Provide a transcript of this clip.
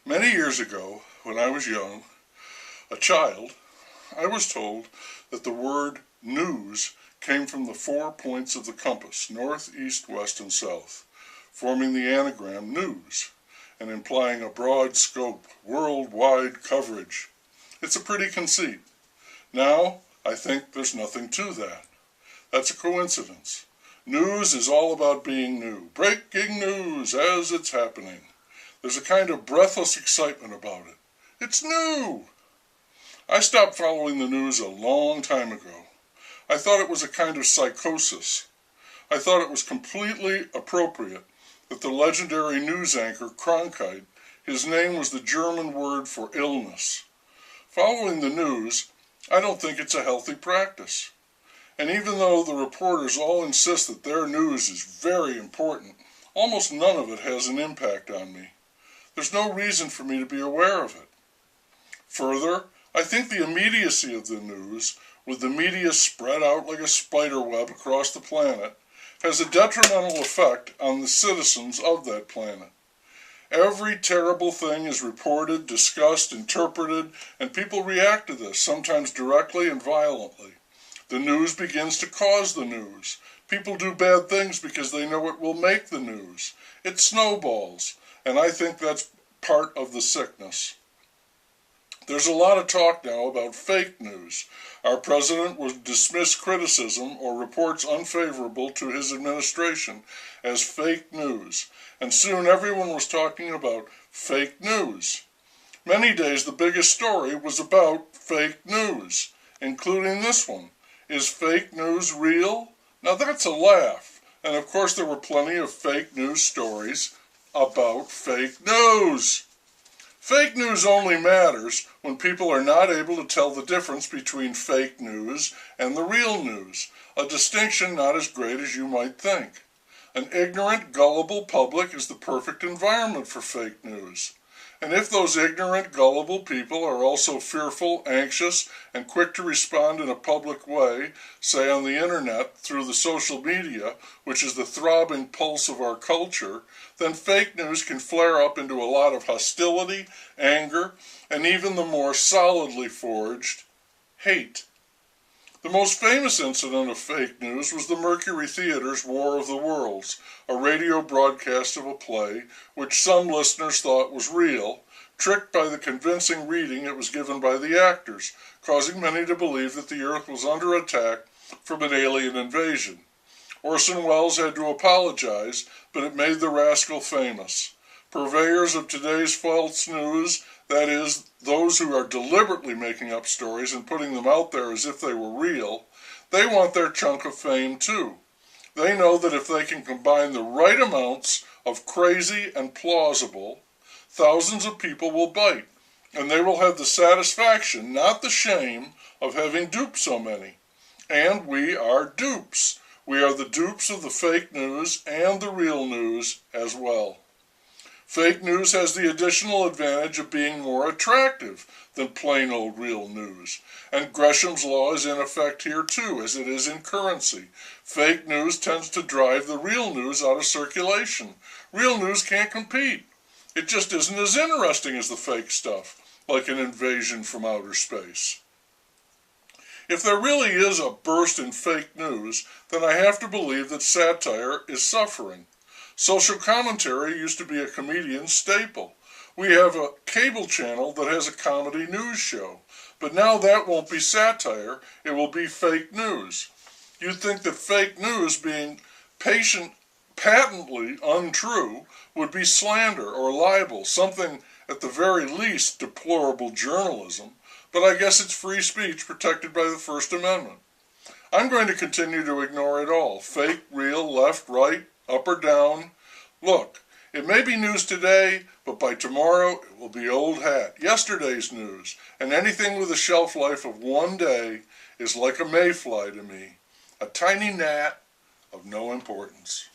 Many years ago, when I was young, a child, I was told that the word news came from the 4 points of the compass, north, east, west, and south, forming the anagram news and implying a broad scope, worldwide coverage. It's a pretty conceit. Now, I think there's nothing to that. That's a coincidence. News is all about being new. Breaking news as it's happening. There's a kind of breathless excitement about it. It's new! I stopped following the news a long time ago. I thought it was a kind of psychosis. I thought it was completely appropriate that the legendary news anchor Cronkite, his name was the German word for illness. Following the news, I don't think it's a healthy practice. And even though the reporters all insist that their news is very important, almost none of it has an impact on me. There's no reason for me to be aware of it. Further, I think the immediacy of the news, with the media spread out like a spider web across the planet, has a detrimental effect on the citizens of that planet. Every terrible thing is reported, discussed, interpreted, and people react to this, sometimes directly and violently. The news begins to cause the news. People do bad things because they know it will make the news. It snowballs, and I think that's part of the sickness. There's a lot of talk now about fake news. Our president will dismiss criticism or reports unfavorable to his administration as fake news, and soon everyone was talking about fake news. Many days the biggest story was about fake news, including this one. Is fake news real? Now that's a laugh. And of course there were plenty of fake news stories about fake news. Fake news only matters when people are not able to tell the difference between fake news and the real news, a distinction not as great as you might think. An ignorant, gullible public is the perfect environment for fake news. And if those ignorant, gullible people are also fearful, anxious, and quick to respond in a public way, say on the internet, through the social media, which is the throbbing pulse of our culture, then fake news can flare up into a lot of hostility, anger, and even the more solidly forged hate. The most famous incident of fake news was the Mercury Theater's War of the Worlds, a radio broadcast of a play which some listeners thought was real, tricked by the convincing reading it was given by the actors, causing many to believe that the Earth was under attack from an alien invasion. Orson Welles had to apologize, but it made the rascal famous. Purveyors of today's false news, that is, those who are deliberately making up stories and putting them out there as if they were real, they want their chunk of fame too. They know that if they can combine the right amounts of crazy and plausible, thousands of people will bite, and they will have the satisfaction, not the shame, of having duped so many. And we are dupes. We are the dupes of the fake news and the real news as well. Fake news has the additional advantage of being more attractive than plain old real news. And Gresham's law is in effect here too, as it is in currency. Fake news tends to drive the real news out of circulation. Real news can't compete. It just isn't as interesting as the fake stuff, like an invasion from outer space. If there really is a burst in fake news, then I have to believe that satire is suffering. Social commentary used to be a comedian's staple. We have a cable channel that has a comedy news show, but now that won't be satire, it will be fake news. You'd think that fake news being patently untrue would be slander or libel, something at the very least deplorable journalism, but I guess it's free speech protected by the First Amendment. I'm going to continue to ignore it all. Fake, real, left, right, up or down. Look, it may be news today, but by tomorrow it will be old hat, yesterday's news, and anything with a shelf life of one day is like a mayfly to me, a tiny gnat of no importance.